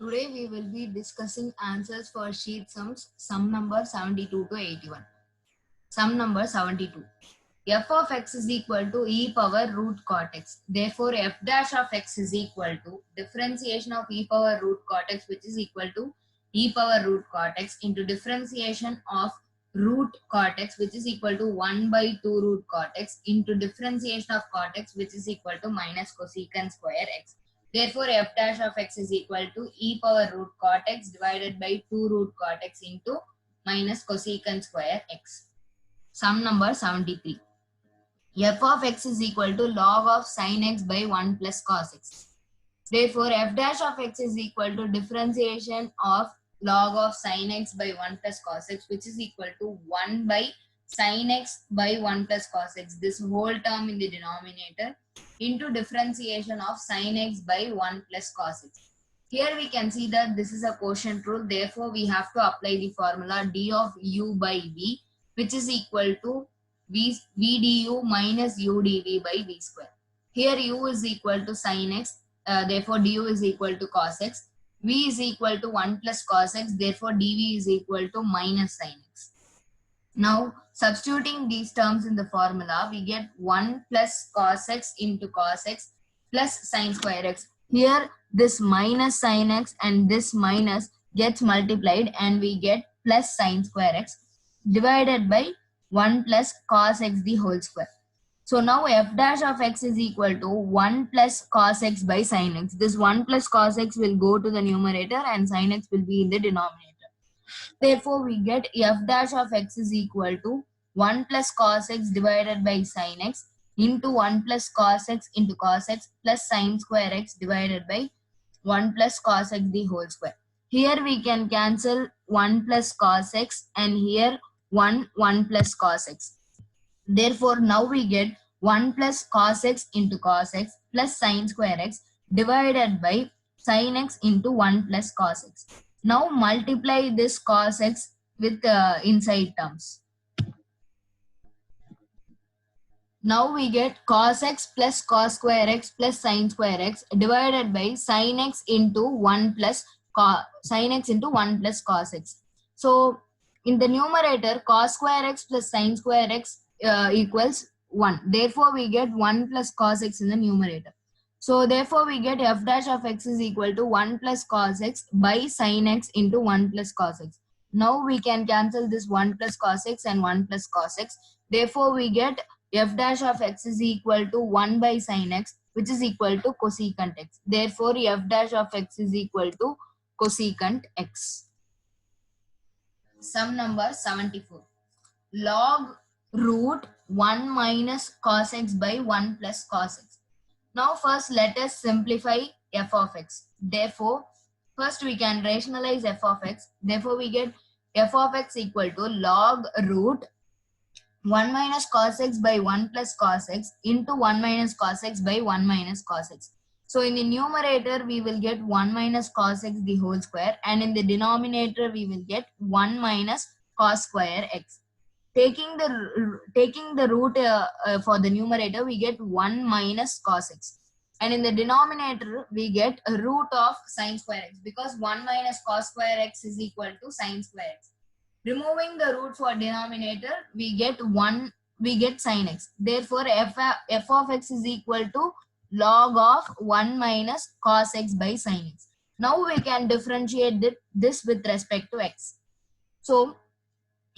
Today we will be discussing answers for sheet sums, sum number 72 to 81. Sum number 72. F of x is equal to e power root cot x. Therefore, f dash of x is equal to differentiation of e power root cot x, which is equal to e power root cot x into differentiation of root cot x, which is equal to 1 by 2 root cot x into differentiation of cot x, which is equal to minus cosecant square x. Therefore, f dash of x is equal to e power root cot x divided by 2 root cot x into minus cosecant square x. Sum number 73. F of x is equal to log of sin x by 1 plus cos x. Therefore, f dash of x is equal to differentiation of log of sin x by 1 plus cos x, which is equal to 1 by sin x by 1 plus cos x, this whole term in the denominator, into differentiation of sin x by 1 plus cos x. Here we can see that this is a quotient rule. Therefore, we have to apply the formula d of u by v, which is equal to v du minus u dv by v square. Here u is equal to sin x. Therefore, du is equal to cos x. V is equal to 1 plus cos x. Therefore, dv is equal to minus sin x. Now, substituting these terms in the formula, we get 1 plus cos x into cos x plus sin square x. Here, this minus sin x and this minus gets multiplied and we get plus sin square x divided by 1 plus cos x the whole square. So now f dash of x is equal to 1 plus cos x by sin x. This 1 plus cos x will go to the numerator and sin x will be in the denominator. Therefore, we get f dash of x is equal to 1 plus cos x divided by sin x into 1 plus cos x into cos x plus sin square x divided by 1 plus cos x the whole square. Here we can cancel 1 plus cos x and here 1 plus cos x. Therefore, now we get 1 plus cos x into cos x plus sin square x divided by sin x into 1 plus cos x. Now multiply this cos x with inside terms. Now we get cos x plus cos square x plus sin square x divided by sin x into 1 plus sin x into 1 plus cos x. So in the numerator, cos square x plus sin square x equals 1. Therefore, we get 1 plus cos x in the numerator. So therefore, we get f dash of x is equal to 1 plus cos x by sin x into 1 plus cos x. Now we can cancel this 1 plus cos x and 1 plus cos x. Therefore, we get f dash of x is equal to 1 by sin x, which is equal to cosecant x. Therefore, f dash of x is equal to cosecant x. Sum number 74. Log root 1 minus cos x by 1 plus cos x. Now first let us simplify f of x. Therefore, first we can rationalize f of x. Therefore, we get f of x equal to log root 1 minus cos x by 1 plus cos x into 1 minus cos x by 1 minus cos x. So in the numerator, we will get 1 minus cos x the whole square, and in the denominator, we will get 1 minus cos square x. Taking the root for the numerator, we get 1 minus cos x. And in the denominator, we get a root of sin square x, because 1 minus cos square x is equal to sin square x. Removing the root for denominator, we get sin x. Therefore, f of x is equal to log of 1 minus cos x by sin x. Now we can differentiate this with respect to x. So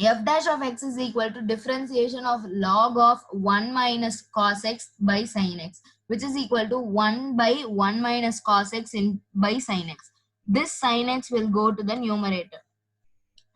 f dash of x is equal to differentiation of log of 1 minus cos x by sin x, which is equal to 1 by 1 minus cos x by sin x. This sin x will go to the numerator.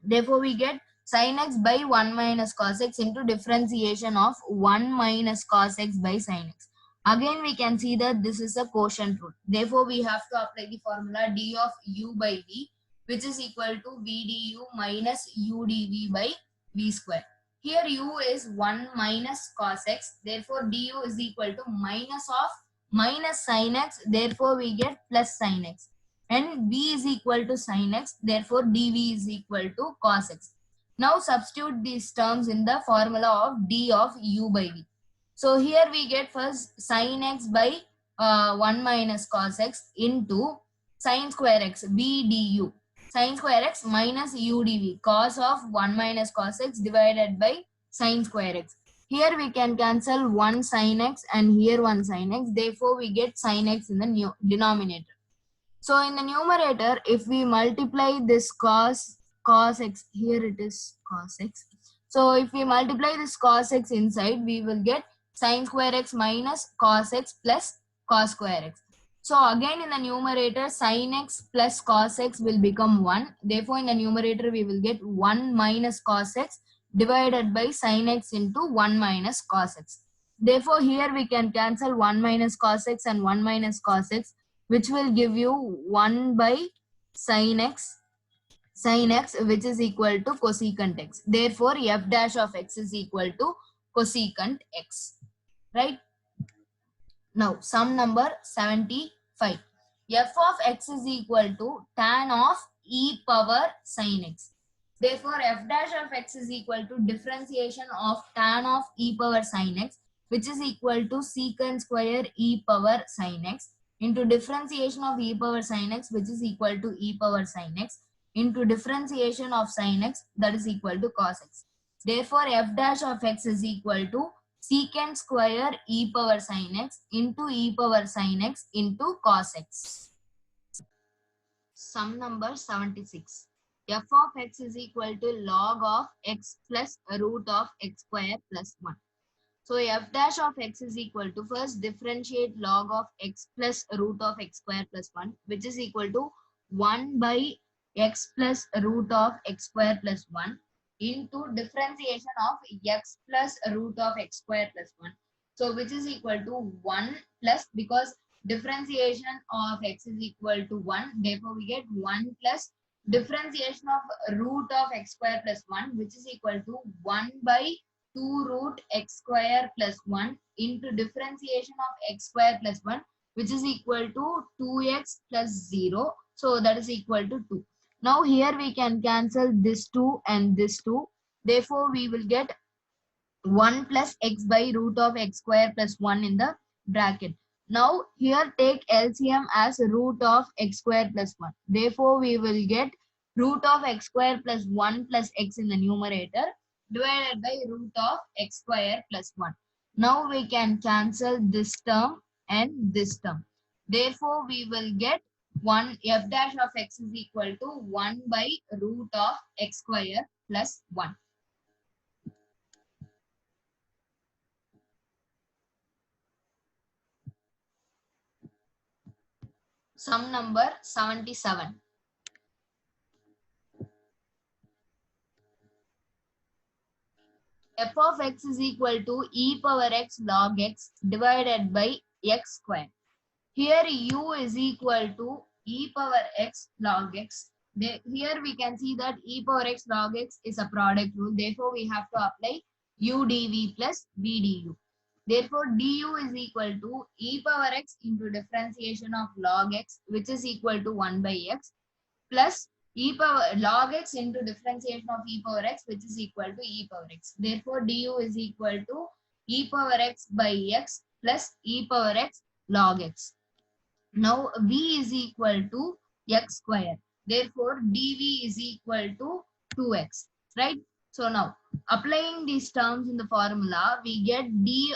Therefore, we get sin x by 1 minus cos x into differentiation of 1 minus cos x by sin x. Again, we can see that this is a quotient rule. Therefore, we have to apply the formula d of u by v, which is equal to v du minus u dv by v square. Here u is 1 minus cos x. Therefore, du is equal to minus of minus sin x. Therefore, we get plus sin x. And v is equal to sin x, therefore dv is equal to cos x. Now substitute these terms in the formula of d of u by v. So here we get first sin x by 1 minus cos x into Sin square x b du. Sin square x minus u dv. Cos of 1 minus cos x divided by sin square x. Here we can cancel one sin x and here one sin x. Therefore, we get sin x in the denominator. So in the numerator, if we multiply this cos x, here it is cos x. So if we multiply this cos x inside, we will get sin square x minus cos x plus cos square x. So again in the numerator, sin x plus cos x will become 1. Therefore in the numerator, we will get 1 minus cos x divided by sin x into 1 minus cos x. Therefore here we can cancel 1 minus cos x and 1 minus cos x, which will give you 1 by sin x which is equal to cosecant x. Therefore f dash of x is equal to cosecant x, right? Now sum number 75. F of x is equal to tan of e power sin x. Therefore f dash of x is equal to differentiation of tan of e power sin x, which is equal to secant square e power sin x into differentiation of e power sin x, which is equal to e power sin x into differentiation of sin x, that is equal to cos x. Therefore f dash of x is equal to secant square e power sin x into e power sin x into cos x. Sum number 76. F of x is equal to log of x plus root of x square plus 1. So f dash of x is equal to, first differentiate log of x plus root of x square plus 1, which is equal to 1 by x plus root of x square plus 1 into differentiation of x plus root of x square plus 1. So which is equal to 1 plus, because differentiation of x is equal to 1, therefore we get 1 plus differentiation of root of x square plus 1, which is equal to 1 by 2 root x square plus 1 into differentiation of x square plus 1, which is equal to 2x plus 0. So that is equal to 2. Now here we can cancel this 2 and this 2. Therefore we will get 1 plus x by root of x square plus 1 in the bracket. Now here take LCM as root of x square plus 1. Therefore we will get root of x square plus 1 plus x in the numerator divided by root of x square plus 1. Now we can cancel this term and this term. Therefore we will get 1 f dash of x is equal to 1 by root of x square plus 1. Sum number 77. F of x is equal to e power x log x divided by x square. Here u is equal to e power x log x. Here we can see that e power x log x is a product rule. Therefore, we have to apply u dv plus v du. Therefore, du is equal to e power x into differentiation of log x, which is equal to 1 by x, plus e power log x into differentiation of e power x, which is equal to e power x. Therefore, du is equal to e power x by x plus e power x log x. Now v is equal to x square. Therefore, dv is equal to 2x, right? So now applying these terms in the formula, we get d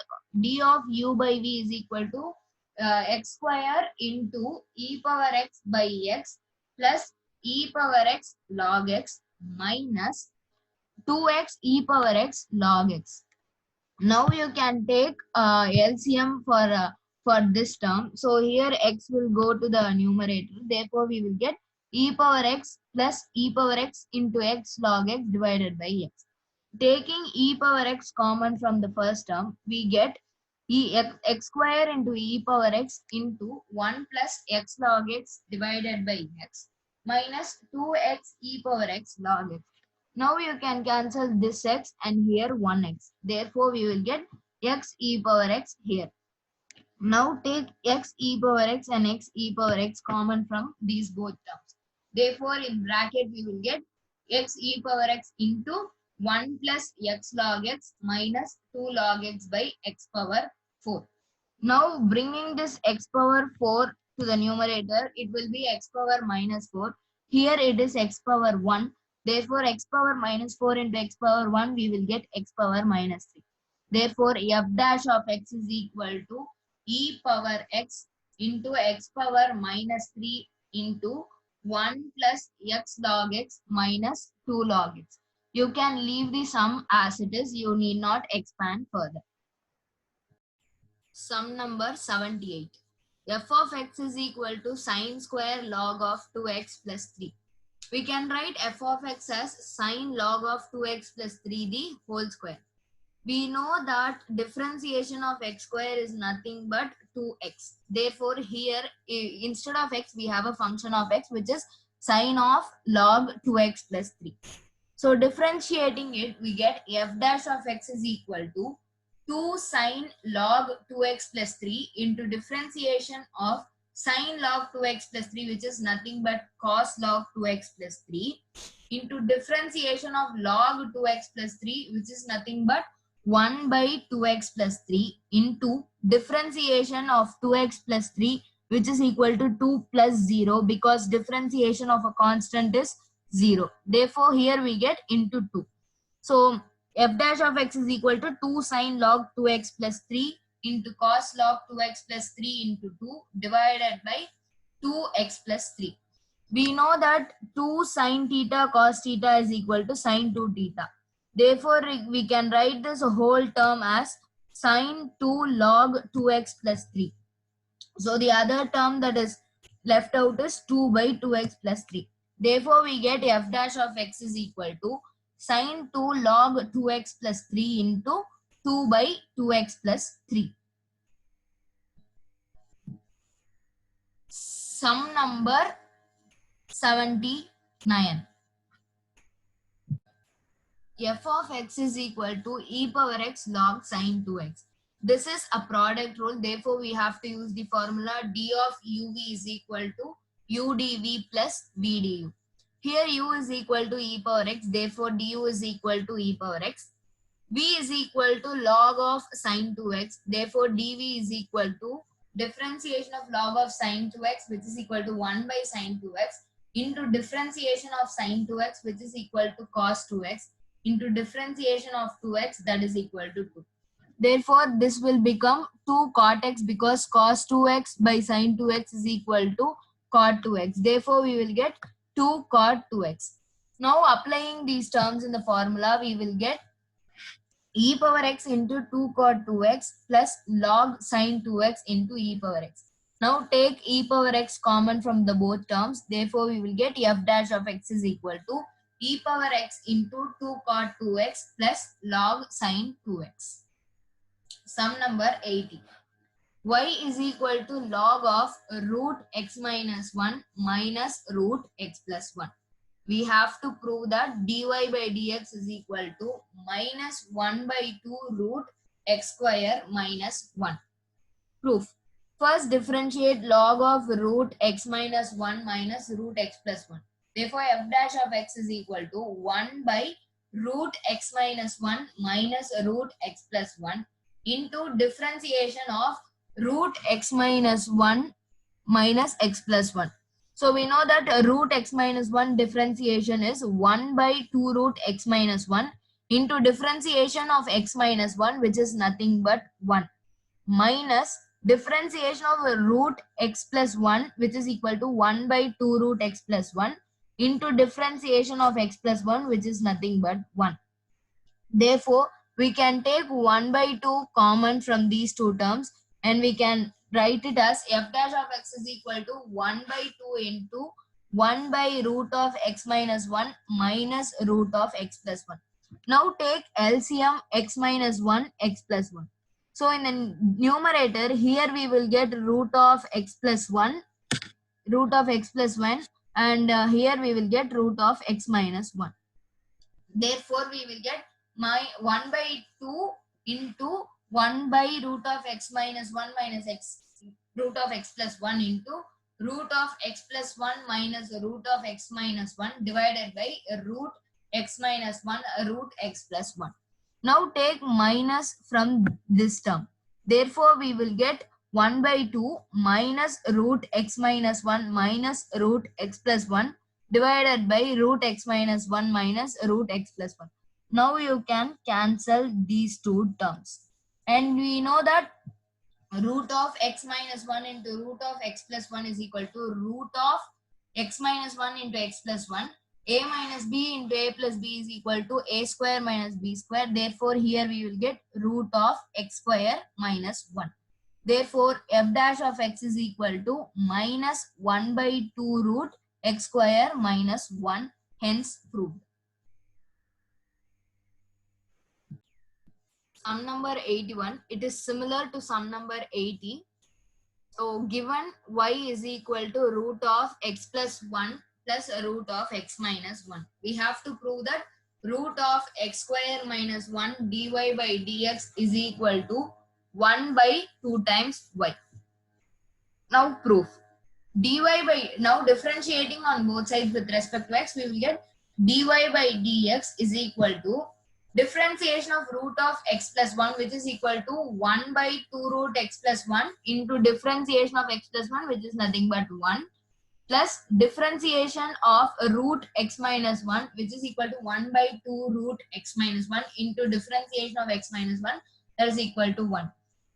of u by v is equal to x square into e power x by x plus e power x log x minus 2x e power x log x. Now you can take LCM for this term. So here x will go to the numerator. Therefore, we will get e power x plus e power x into x log x divided by x. Taking e power x common from the first term, we get x square into e power x into 1 plus x log x divided by x minus 2x e power x log x. Now you can cancel this x and here 1x. Therefore, we will get x e power x here. Now take x e power x and x e power x common from these both terms. Therefore, in bracket, we will get x e power x into 1 plus x log x minus 2 log x by x power 4. Now bringing this x power 4 to the numerator, it will be x power minus 4. Here it is x power 1. Therefore, x power minus 4 into x power 1, we will get x power minus 3. Therefore, f dash of x is equal to e power x into x power minus 3 into 1 plus x log x minus 2 log x. You can leave the sum as it is. You need not expand further. Sum number 78. F of x is equal to sine square log of 2x plus 3. We can write f of x as sine log of 2x plus 3 the whole square. We know that differentiation of x square is nothing but 2x. Therefore, here instead of x, we have a function of x which is sine of log 2x plus 3. So differentiating it, we get f dash of x is equal to 2 sine log 2x plus 3 into differentiation of sine log 2x plus 3, which is nothing but cos log 2x plus 3, into differentiation of log 2x plus 3, which is nothing but 1 by 2x plus 3, into differentiation of 2x plus 3, which is equal to 2 plus 0, because differentiation of a constant is 0. Therefore, here we get into 2. So, f dash of x is equal to 2 sine log 2x plus 3 into cos log 2x plus 3 into 2 divided by 2x plus 3. We know that 2 sine theta cos theta is equal to sine 2 theta. Therefore, we can write this whole term as sine 2 log 2x plus 3. So, the other term that is left out is 2 by 2x plus 3. Therefore, we get f dash of x is equal to sine 2 log 2x plus 3 into 2 by 2x plus 3. Sum number 79. F of x is equal to e power x log sine 2x. This is a product rule. Therefore, we have to use the formula d of uv is equal to u dv plus v du. Here u is equal to e power x. Therefore, du is equal to e power x. V is equal to log of sine 2x. Therefore, dv is equal to differentiation of log of sine 2x, which is equal to 1 by sine 2x, into differentiation of sine 2x, which is equal to cos 2x, into differentiation of 2x, that is equal to 2. Therefore, this will become 2 cot x, because cos 2x by sine 2x is equal to cot 2x. Therefore, we will get 2 cot 2x. Now, applying these terms in the formula, we will get e power x into 2 cot 2x plus log sine 2x into e power x. Now, take e power x common from the both terms. Therefore, we will get f dash of x is equal to e power x into 2 cot 2x plus log sine 2x. Sum number 80. Y is equal to log of root x minus 1 minus root x plus 1. We have to prove that dy by dx is equal to minus 1 by 2 root x square minus 1. Proof. First, differentiate log of root x minus 1 minus root x plus 1. Therefore, f dash of x is equal to 1 by root x minus 1 minus root x plus 1 into differentiation of root x minus 1 minus x plus 1. So, we know that root x minus 1 differentiation is 1 by 2 root x minus 1 into differentiation of x minus 1, which is nothing but 1, minus differentiation of root x plus 1, which is equal to 1 by 2 root x plus 1 into differentiation of x plus 1, which is nothing but 1. Therefore, we can take 1 by 2 common from these two terms, and we can write it as f dash of x is equal to 1 by 2 into 1 by root of x minus 1 minus root of x plus 1. Now take LCM x minus 1, x plus 1. So in the numerator, here we will get root of x plus 1, and here we will get root of x minus 1. Therefore, we will get my 1 by 2 into 1 by root of x minus 1 minus x root of x plus 1 into root of x plus 1 minus root of x minus 1 divided by root x minus 1 root x plus 1. Now take minus from this term. Therefore, we will get 1 by 2 minus root x minus 1 minus root x plus 1 divided by root x minus 1 minus root x plus 1. Now you can cancel these two terms. And we know that root of x minus 1 into root of x plus 1 is equal to root of x minus 1 into x plus 1. A minus b into a plus b is equal to a square minus b square. Therefore, here we will get root of x square minus 1. Therefore, f dash of x is equal to minus 1 by 2 root x square minus 1, hence proved. Sum number 81, it is similar to sum number 80. So, given y is equal to root of x plus 1 plus root of x minus 1. We have to prove that root of x square minus 1 dy by dx is equal to 1 by 2 times y. Now proof. Dy by, now differentiating on both sides with respect to x, we will get dy by dx is equal to differentiation of root of x plus 1, which is equal to 1 by 2 root x plus 1 into differentiation of x plus 1, which is nothing but 1, plus differentiation of root x minus 1, which is equal to 1 by 2 root x minus 1 into differentiation of x minus 1, that is equal to 1.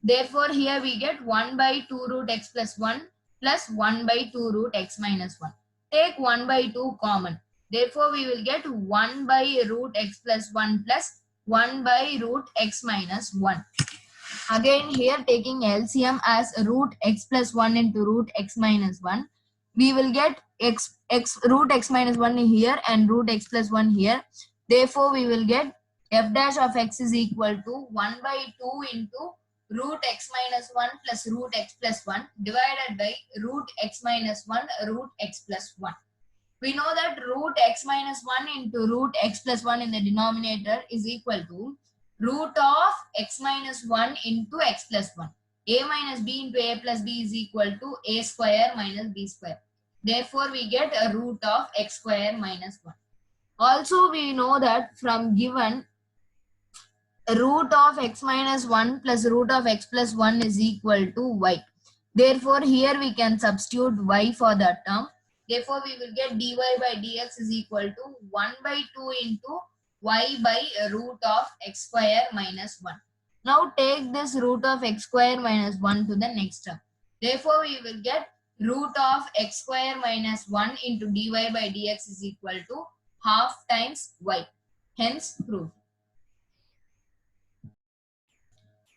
Therefore, here we get 1 by 2 root x plus 1 plus 1 by 2 root x minus 1. Take 1 by 2 common. Therefore, we will get 1 by root x plus 1 plus 1 by root x minus 1. Again, here taking LCM as root x plus 1 into root x minus 1, we will get root x minus 1 here and root x plus 1 here. Therefore, we will get f dash of x is equal to 1 by 2 into root x minus 1 plus root x plus 1 divided by root x minus 1 root x plus 1. We know that root x minus 1 into root x plus 1 in the denominator is equal to root of x minus 1 into x plus 1. A minus b into a plus b is equal to a square minus b square. Therefore, we get a root of x square minus 1. Also, we know that from given root of x minus 1 plus root of x plus 1 is equal to y. Therefore, here we can substitute y for that term. Therefore, we will get dy by dx is equal to 1 by 2 into y by root of x square minus 1. Now, take this root of x square minus 1 to the next term. Therefore, we will get root of x square minus 1 into dy by dx is equal to half times y. Hence, proved.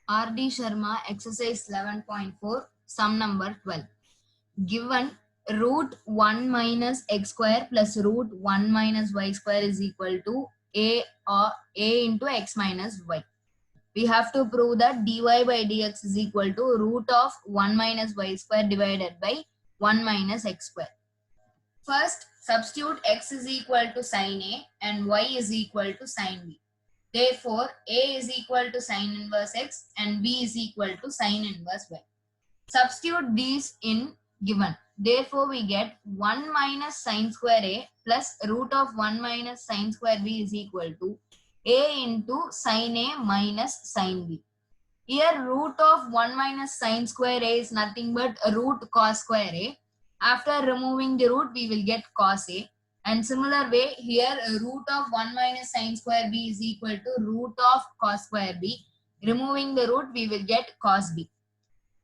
R.D. Sharma, exercise 11.4, sum number 12. Given root 1 minus x square plus root 1 minus y square is equal to a into x minus y. We have to prove that dy by dx is equal to root of 1 minus y square divided by 1 minus x square. First, substitute x is equal to sin a and y is equal to sin b. Therefore, a is equal to sin inverse x and b is equal to sin inverse y. Substitute these in given. Therefore, we get 1 minus sin square a plus root of 1 minus sin square b is equal to a into sin a minus sin b. Here, root of 1 minus sin square a is nothing but root cos square a. After removing the root, we will get cos a. And similar way, here root of 1 minus sin square b is equal to root of cos square b. Removing the root, we will get cos b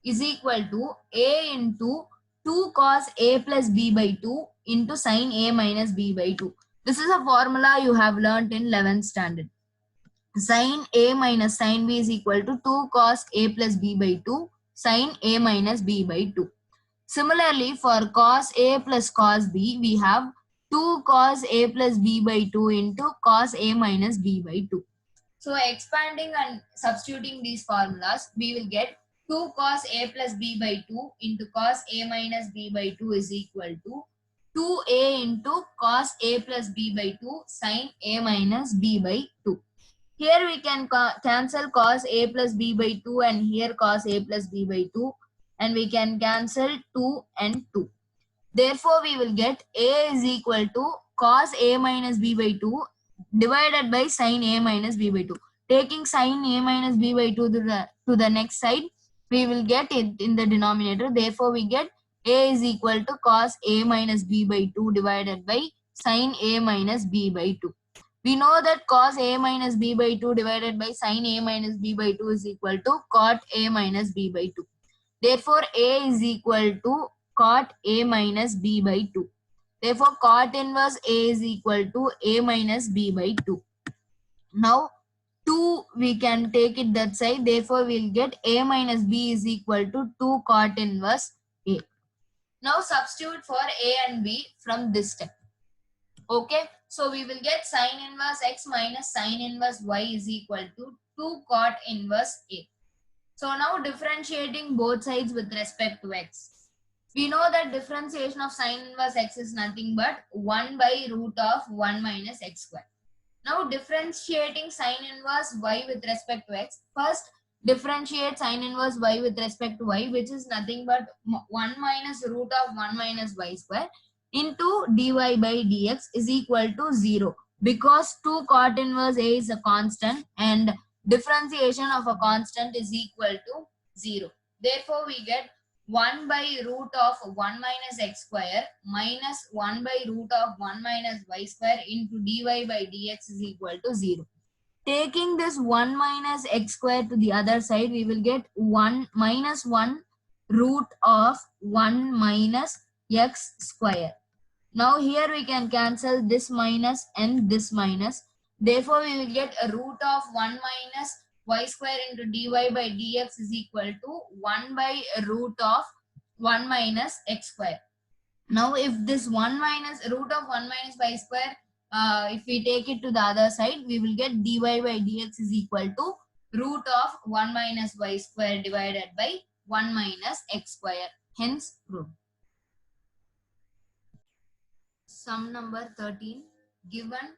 is equal to a into 2 cos a plus b by 2 into sin a minus b by 2. This is a formula you have learnt in 11th standard. Sin a minus sin b is equal to 2 cos a plus b by 2 sin a minus b by 2. Similarly, for cos a plus cos b, we have 2 cos a plus b by 2 into cos a minus b by 2. So, expanding and substituting these formulas, we will get 2 cos a plus b by 2 into cos a minus b by 2 is equal to 2a into cos a plus b by 2 sin a minus b by 2. Here we can cancel cos a plus b by 2 and here cos a plus b by 2, and we can cancel 2 and 2. Therefore, we will get a is equal to cos a minus b by 2 divided by sin a minus b by 2. Taking sin a minus b by 2 to the next side, we will get it in the denominator. Therefore, we get a is equal to cos a minus b by 2 divided by sin a minus b by 2. We know that cos a minus b by 2 divided by sin a minus b by 2 is equal to cot a minus b by 2. Therefore, a is equal to cot a minus b by 2. Therefore, cot inverse a is equal to a minus b by 2. Now, 2 we can take it that side. Therefore, we'll get a minus b is equal to 2 cot inverse a. Now, substitute for a and b from this step. Okay, so we will get sin inverse x minus sin inverse y is equal to 2 cot inverse a. So now differentiating both sides with respect to x. We know that differentiation of sin inverse x is nothing but 1 by root of 1 minus x square. Now differentiating sin inverse y with respect to x. First differentiate sin inverse y with respect to y, which is nothing but 1 minus root of 1 minus y square into dy by dx is equal to 0, because 2 cot inverse a is a constant and differentiation of a constant is equal to 0. Therefore, we get 1 by root of 1 minus x square minus 1 by root of 1 minus y square into dy by dx is equal to 0. Taking this 1 minus x square to the other side, we will get 1 minus 1 root of 1 minus x square. Now here we can cancel this minus and this minus. Therefore, we will get a root of 1 minus y square into dy by dx is equal to 1 by root of 1 minus x square. Now, if this 1 minus root of 1 minus y square, if we take it to the other side, we will get dy by dx is equal to root of 1 minus y square divided by 1 minus x square. Hence, proved. Sum number 13. Given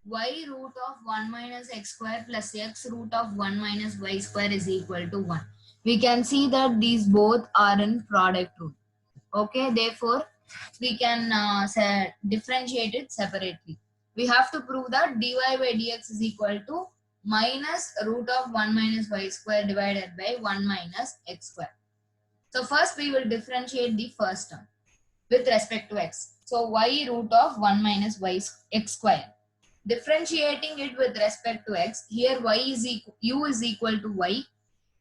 y root of 1 minus x square plus x root of 1 minus y square is equal to 1. We can see that these both are in product rule. Okay, therefore, we can differentiate it separately. We have to prove that dy by dx is equal to minus root of 1 minus y square divided by 1 minus x square. So first we will differentiate the first term with respect to x. So y root of 1 minus x square. Differentiating it with respect to x, here y is u is equal to y.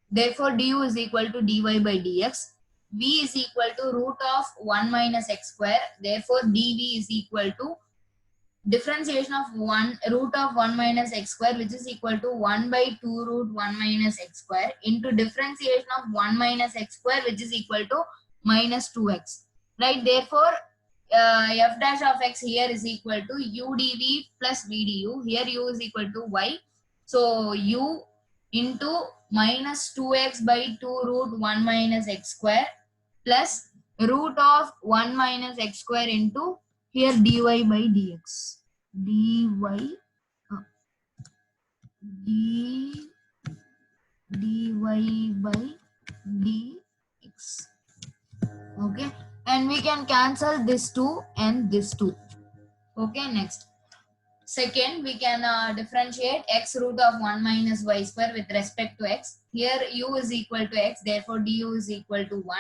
Therefore, du is equal to dy by dx. V is equal to root of 1 minus x square. Therefore, dv is equal to differentiation of root of 1 minus x square, which is equal to 1 by 2 root 1 minus x square into differentiation of 1 minus x square, which is equal to minus 2x. Right? Therefore, f dash of x here is equal to u dv plus v du. Here u is equal to y. So, u into minus 2x by 2 root 1 minus x square plus root of 1 minus x square into here dy by dx. dy by dx. Okay, and we can cancel this 2 and this 2. Okay, next. Second, we can differentiate x root of 1 minus y square with respect to x. Here u is equal to x, therefore du is equal to 1.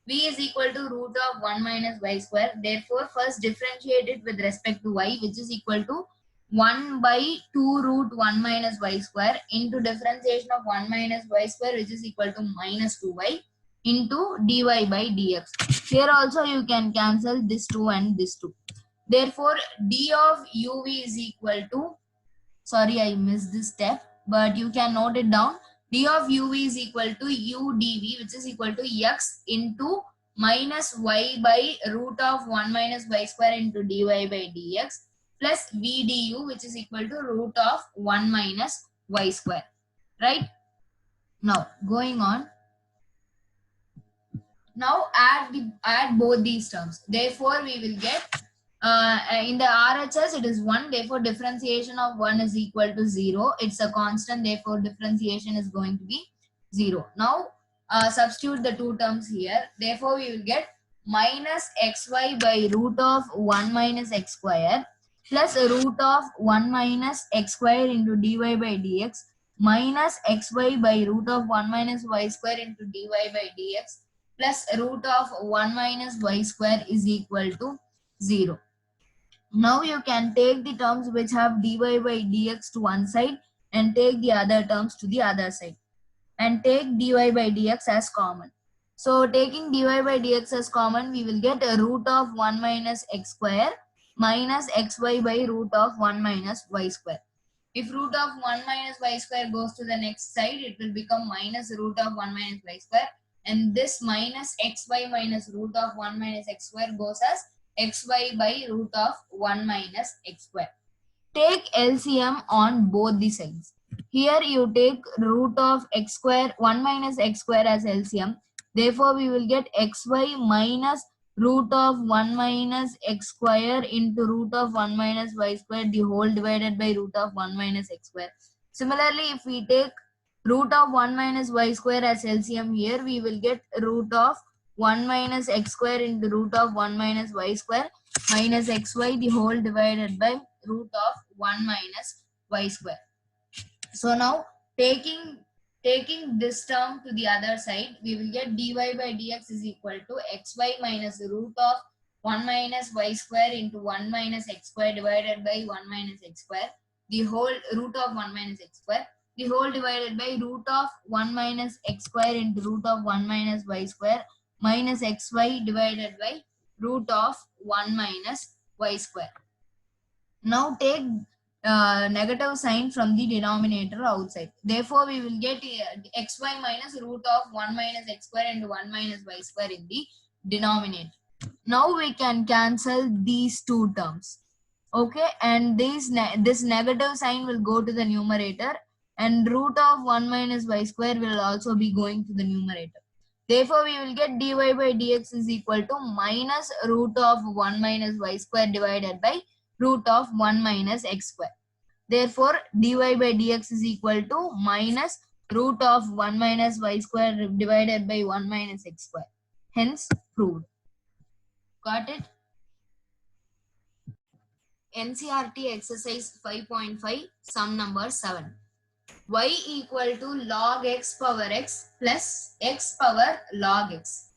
V is equal to root of 1 minus y square. Therefore, first differentiate it with respect to y, which is equal to 1 by 2 root 1 minus y square into differentiation of 1 minus y square, which is equal to minus 2y into dy by dx. Here also you can cancel this 2 and this 2. Therefore, d of uv is equal to, sorry I missed this step, but you can note it down. D of uv is equal to u dv, which is equal to x into minus y by root of 1 minus y square into dy by dx plus v du, which is equal to root of 1 minus y square. Right? Now, going on. Now, add both these terms. Therefore, we will get in the RHS it is 1, therefore differentiation of 1 is equal to 0. It's a constant, therefore differentiation is going to be 0. Now substitute the two terms here. Therefore we will get minus xy by root of 1 minus x square plus root of 1 minus x square into dy by dx minus xy by root of 1 minus y square into dy by dx plus root of 1 minus y square is equal to 0. Now you can take the terms which have dy by dx to one side and take the other terms to the other side and take dy by dx as common. So taking dy by dx as common, we will get a root of 1 minus x square minus xy by root of 1 minus y square. If root of 1 minus y square goes to the next side, it will become minus root of 1 minus y square. And this minus xy minus root of 1 minus x square goes as xy by root of 1 minus x square. Take LCM on both the sides. Here you take root of x square, 1 minus x square as LCM. Therefore, we will get xy minus root of 1 minus x square into root of 1 minus y square, the whole divided by root of 1 minus x square. Similarly, if we take root of 1 minus y square as LCM here, we will get root of 1 minus x square into root of 1 minus y square minus xy, the whole divided by root of 1 minus y square. So now taking this term to the other side, we will get dy by dx is equal to xy minus root of 1 minus y square into 1 minus x square divided by 1 minus x square, the whole root of 1 minus x square, the whole divided by root of 1 minus x square into root of 1 minus y square minus xy divided by root of 1 minus y square. Now take negative sign from the denominator outside. Therefore, we will get xy minus root of 1 minus x square into 1 minus y square in the denominator. Now we can cancel these two terms. Okay, and this negative sign will go to the numerator and root of 1 minus y square will also be going to the numerator. Therefore, we will get dy by dx is equal to minus root of 1 minus y square divided by root of 1 minus x square. Therefore, dy by dx is equal to minus root of 1 minus y square divided by 1 minus x square. Hence, proved. Got it? NCERT exercise 5.5, sum number 7. Y equal to log x power x plus x power log x.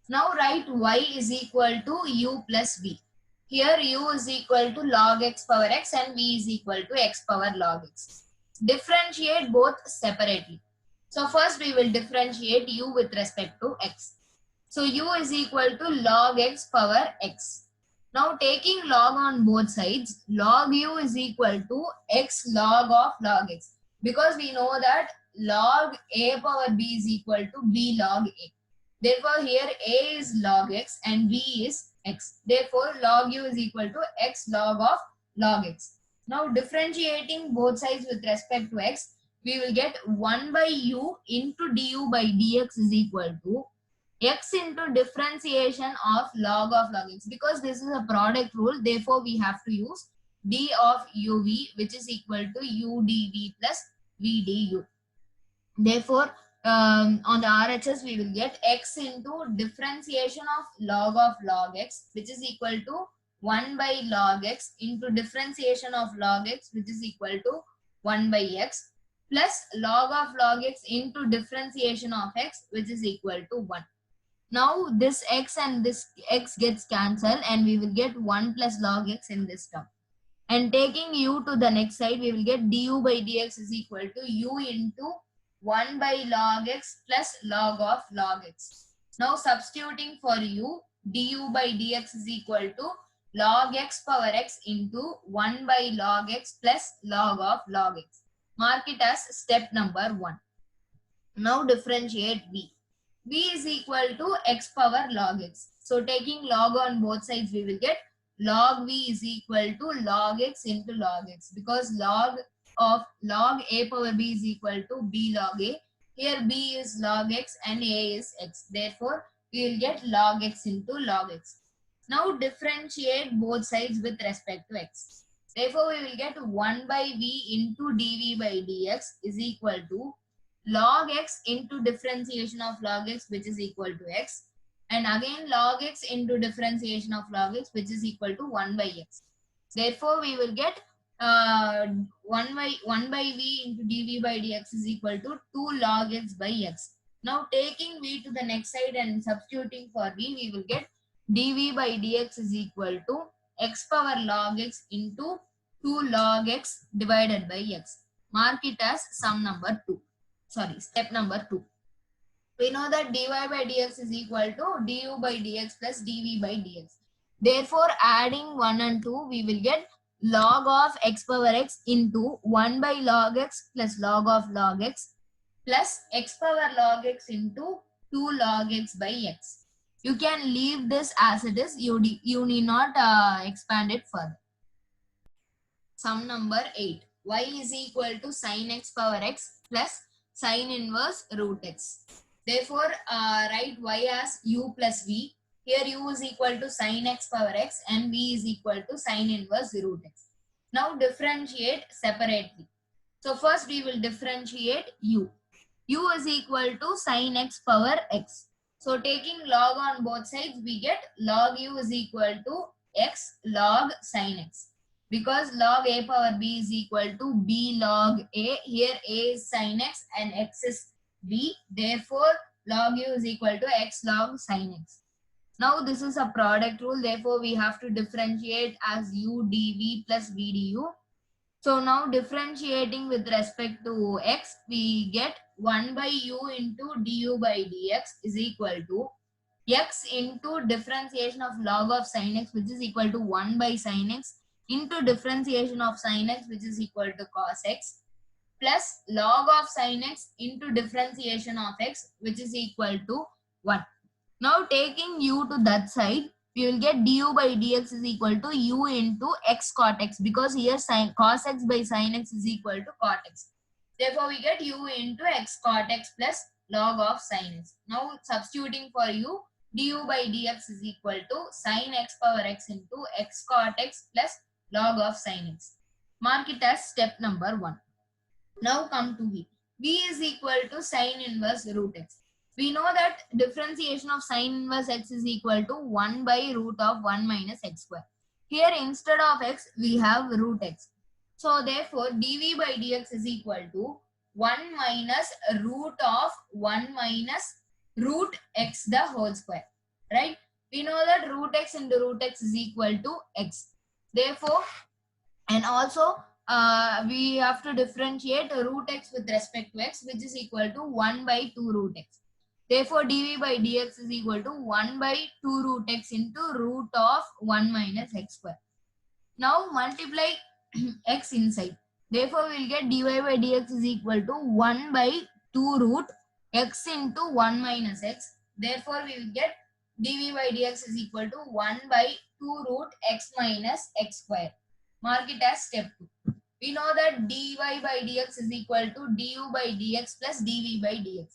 Now write y is equal to u plus v. Here u is equal to log x power x and v is equal to x power log x. Differentiate both separately. So first we will differentiate u with respect to x. So u is equal to log x power x. Now taking log on both sides, log u is equal to x log of log x. Because we know that log a power b is equal to b log a. Therefore, here a is log x and b is x. Therefore, log u is equal to x log of log x. Now, differentiating both sides with respect to x, we will get 1 by u into du by dx is equal to x into differentiation of log x. Because this is a product rule, therefore, we have to use d of uv, which is equal to u dv plus v du. Therefore, on the RHS, we will get x into differentiation of log x, which is equal to 1 by log x into differentiation of log x, which is equal to 1 by x, plus log x into differentiation of x, which is equal to 1. Now, this x and this x gets cancelled and we will get 1 plus log x in this term. And taking u to the next side, we will get du by dx is equal to u into 1 by log x plus log of log x. Now substituting for u, du by dx is equal to log x power x into 1 by log x plus log of log x. Mark it as step number 1. Now differentiate v. V is equal to x power log x. So taking log on both sides, we will get log v is equal to log x into log x, because log of log a power b is equal to b log a. Here b is log x and a is x. Therefore, we will get log x into log x. Now differentiate both sides with respect to x. Therefore, we will get 1 by v into dv by dx is equal to log x into differentiation of log x, which is equal to x, and again log x into differentiation of log x, which is equal to 1 by x. Therefore, we will get 1 by v into dv by dx is equal to 2 log x by x. Now taking v to the next side and substituting for v, we will get dv by dx is equal to x power log x into 2 log x divided by x. Mark it as sum number 2. Sorry, step number 2. We know that dy by dx is equal to du by dx plus dv by dx. Therefore, adding 1 and 2, we will get log of x power x into 1 by log x plus log x plus x power log x into 2 log x by x. You can leave this as it is. You need not expand it further. Sum number 8. Y is equal to sin x power x plus sin inverse root x. Therefore, write y as u plus v. Here u is equal to sin x power x and v is equal to sin inverse root x. Now differentiate separately. So first we will differentiate u. U is equal to sin x power x. So taking log on both sides, we get log u is equal to x log sin x. Because log a power b is equal to b log a. Here a is sin x and x is b. Therefore, log u is equal to x log sin x. Now this is a product rule. Therefore, we have to differentiate as u dv plus v du. So now differentiating with respect to x, we get 1 by u into du by dx is equal to x into differentiation of log of sin x, which is equal to 1 by sin x, into differentiation of sin x, which is equal to cos x, plus log of sin x into differentiation of x, which is equal to 1. Now taking u to that side, we will get du by dx is equal to u into x cot x, because here sin cos x by sin x is equal to cot x. Therefore, we get u into x cot x plus log of sin x. Now substituting for u, du by dx is equal to sin x power x into x cot x plus log of sin x. Mark it as step number 1. Now come to v. V is equal to sin inverse root x. We know that differentiation of sin inverse x is equal to 1 by root of 1 minus x square. Here instead of x, we have root x. So therefore, dv by dx is equal to 1 minus root of 1 minus root x the whole square. Right? We know that root x into root x is equal to x. Therefore, and also we have to differentiate root x with respect to x, which is equal to 1 by 2 root x. Therefore, dv by dx is equal to 1 by 2 root x into root of 1 minus x square. Now multiply x inside. Therefore, we will get dy by dx is equal to 1 by 2 root x into 1 minus x. Therefore, we will get dv by dx is equal to 1 by 2 root x minus x square. Mark it as step 2. We know that dy by dx is equal to du by dx plus dv by dx.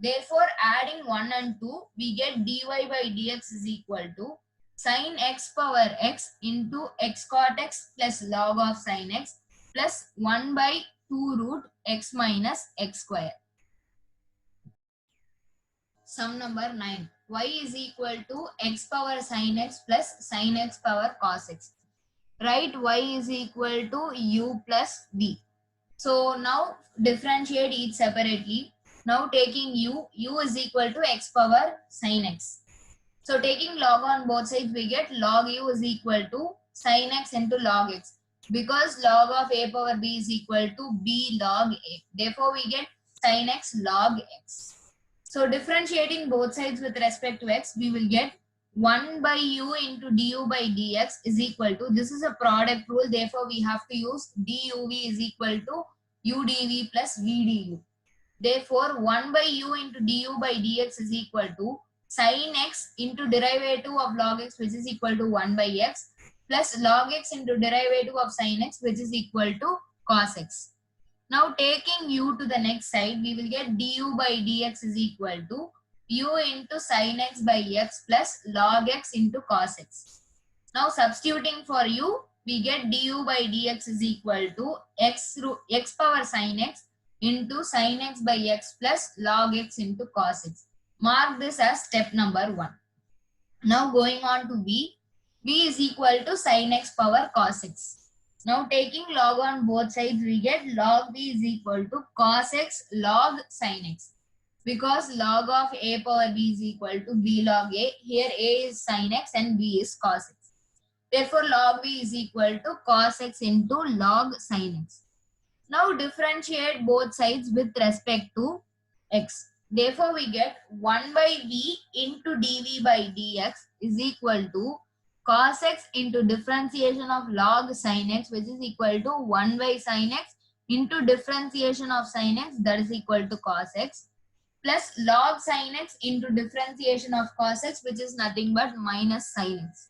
Therefore, adding 1 and 2, we get dy by dx is equal to sin x power x into x cot x plus log of sin x plus 1 by 2 root x minus x square. Sum number 9. Y is equal to x power sin x plus sin x power cos x. Write y is equal to u plus v. So now differentiate each separately. Now taking u is equal to x power sin x. So taking log on both sides, we get log u is equal to sin x into log x. Because log of a power b is equal to b log a. Therefore, we get sin x log x. So differentiating both sides with respect to x, we will get 1 by u into du by dx is equal to, this is a product rule, therefore we have to use duv is equal to u dv plus v du. Therefore, 1 by u into du by dx is equal to sin x into derivative of log x, which is equal to 1 by x, plus log x into derivative of sin x, which is equal to cos x. Now taking u to the next side, we will get du by dx is equal to u into sin x by x plus log x into cos x. Now substituting for u, we get du by dx is equal to x power sin x into sin x by x plus log x into cos x. Mark this as step number 1. Now going on to v is equal to sin x power cos x. Now taking log on both sides, we get log b is equal to cos x log sin x. Because log of a power b is equal to b log a, here a is sin x and b is cos x. Therefore, log b is equal to cos x into log sin x. Now differentiate both sides with respect to x. Therefore, we get 1 by v into dv by dx is equal to cos x into differentiation of log sin x, which is equal to 1 by sin x into differentiation of sin x, that is equal to cos x, plus log sin x into differentiation of cos x, which is nothing but minus sin x.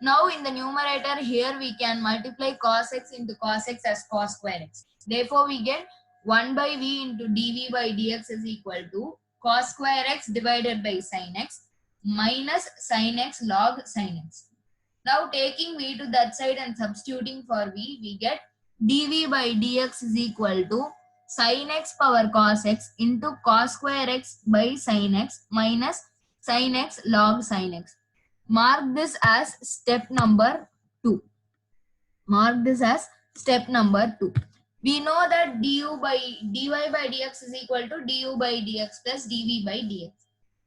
Now in the numerator, here we can multiply cos x into cos x as cos square x. Therefore, we get 1 by v into dv by dx is equal to cos square x divided by sin x minus sin x log sin x. Now taking v to that side and substituting for v, we get dv by dx is equal to sin x power cos x into cos square x by sin x minus sin x log sin x. Mark this as step number 2. Mark this as step number 2. We know that du by dy by dx is equal to du by dx plus dv by dx.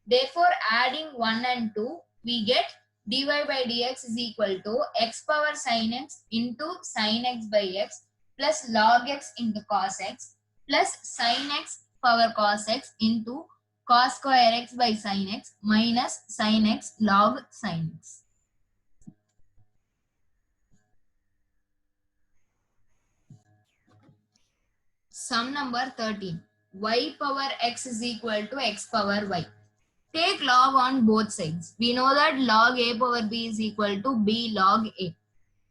Therefore, adding 1 and 2, we get dy by dx is equal to x power sin x into sin x by x plus log x into cos x plus sin x power cos x into cos square x by sin x minus sin x log sin x. Sum number 13. Y power x is equal to x power y. Take log on both sides. We know that log a power b is equal to b log a.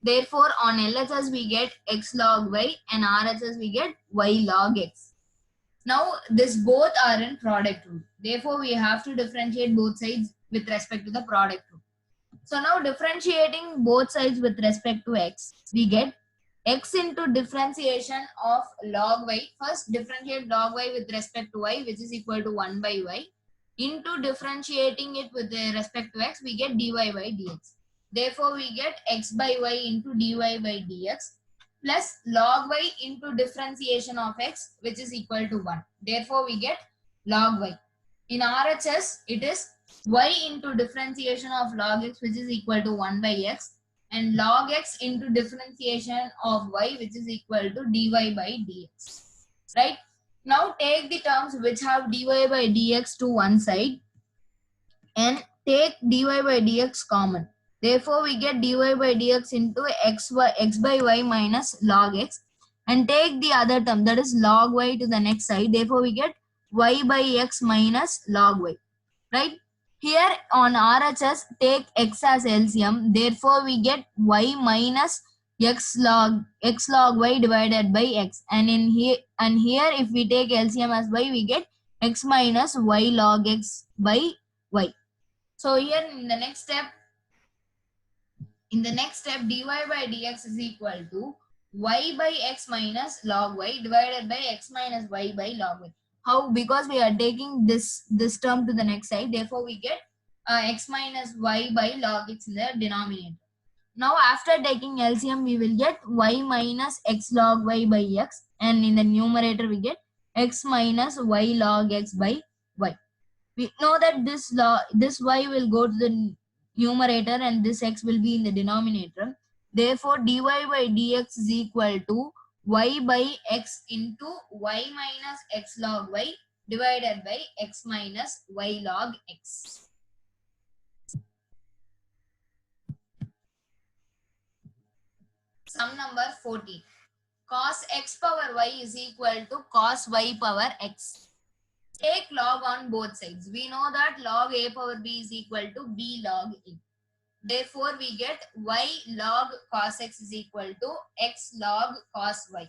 Therefore, on LHS we get x log y and RHS we get y log x. Now, this both are in product rule. Therefore, we have to differentiate both sides with respect to the product rule. So now differentiating both sides with respect to x, we get x into differentiation of log y. First differentiate log y with respect to y, which is equal to 1 by y. Into differentiating it with respect to x, we get dy by dx. Therefore, we get x by y into dy by dx plus log y into differentiation of x, which is equal to 1. Therefore, we get log y. In RHS, it is y into differentiation of log x, which is equal to 1 by x, and log x into differentiation of y, which is equal to dy by dx. Right? Now take the terms which have dy by dx to one side and take dy by dx common. Therefore, we get dy by dx into x by y minus log x, and take the other term, that is log y, to the next side. Therefore, we get y by x minus log y. Right? Here on RHS, take x as LCM. Therefore, we get y minus x log y divided by x. And here if we take LCM as y, we get x minus y log x by y. So here in the next step, dy by dx is equal to y by x minus log y divided by x minus y by log y. How? Because we are taking this term to the next side. Therefore, we get x minus y by log x in the denominator. Now, after taking LCM, we will get y minus x log y by x. And in the numerator, we get x minus y log x by y. We know that this y will go to the numerator and this x will be in the denominator. Therefore, dy by dx is equal to y by x into y minus x log y divided by x minus y log x. Sum number 14. Cos x power y is equal to cos y power x. Take log on both sides. We know that log a power b is equal to b log a. Therefore, we get y log cos x is equal to x log cos y.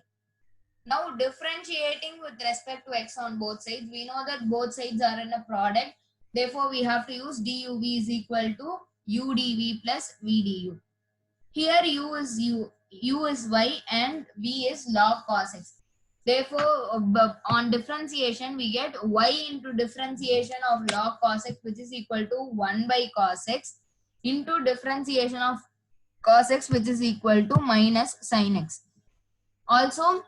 Now, differentiating with respect to x on both sides, we know that both sides are in a product. Therefore, we have to use duv is equal to u dv plus v du. Here u is y and v is log cos x. Therefore, on differentiation, we get y into differentiation of log cos x, which is equal to 1 by cos x into differentiation of cos x, which is equal to minus sin x. Also,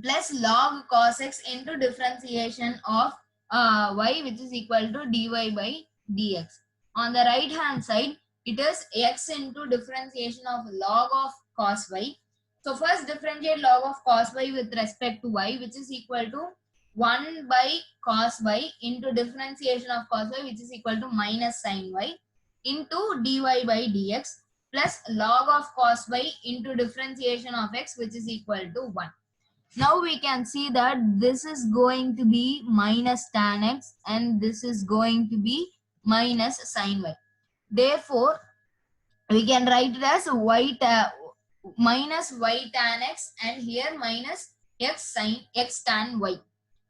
plus log cos x into differentiation of y, which is equal to dy by dx. On the right hand side, it is x into differentiation of log of cos y. So first differentiate log of cos y with respect to y, which is equal to 1 by cos y into differentiation of cos y, which is equal to minus sin y into dy by dx, plus log of cos y into differentiation of x, which is equal to 1. Now we can see that this is going to be minus tan x and this is going to be minus sin y. Therefore, we can write it as minus y tan x and here minus x sin x tan y.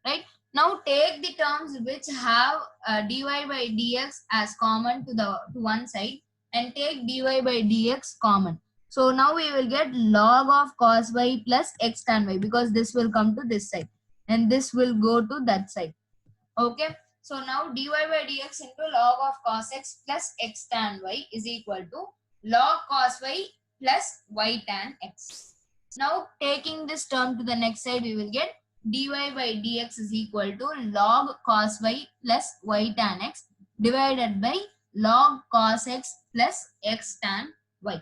Right? Now take the terms which have dy by dx as common to one side and take dy by dx common. So now we will get log of cos y plus x tan y, because this will come to this side and this will go to that side. Okay. So now dy by dx into log of cos x plus x tan y is equal to log cos y plus y tan x. Now taking this term to the next side, we will get dy by dx is equal to log cos y plus y tan x divided by log cos x plus x tan y.